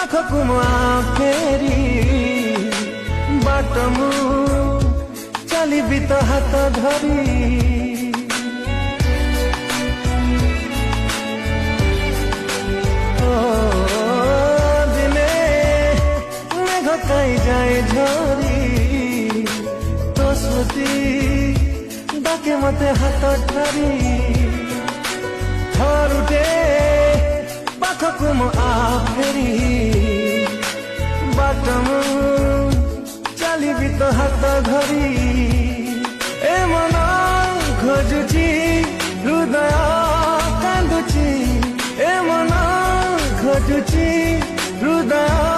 ପାଖକୁ ମୁଁ ଫେରି ବାଟ ମୁଁ ଚାଲିବି ତ ହାତ ଧରି। ଦିନେ ମେଘ କାଇ ଯାଏ ଝରି ତୋ ସ୍ମୃତି ডাকে মতে হাত ঠারি ଥରୁଟେ ପାଖକୁ ମୁଁ ଫେରି ବାଟ ମୁଁ ଚାଲିବି ତ ହାତ ଧରି। ଏ ମନ ଖୋଜୁଛି ହୃଦୟ କାନ୍ଦୁଛି ଏ ମନ ଖୋଜୁଛି ହୃଦୟ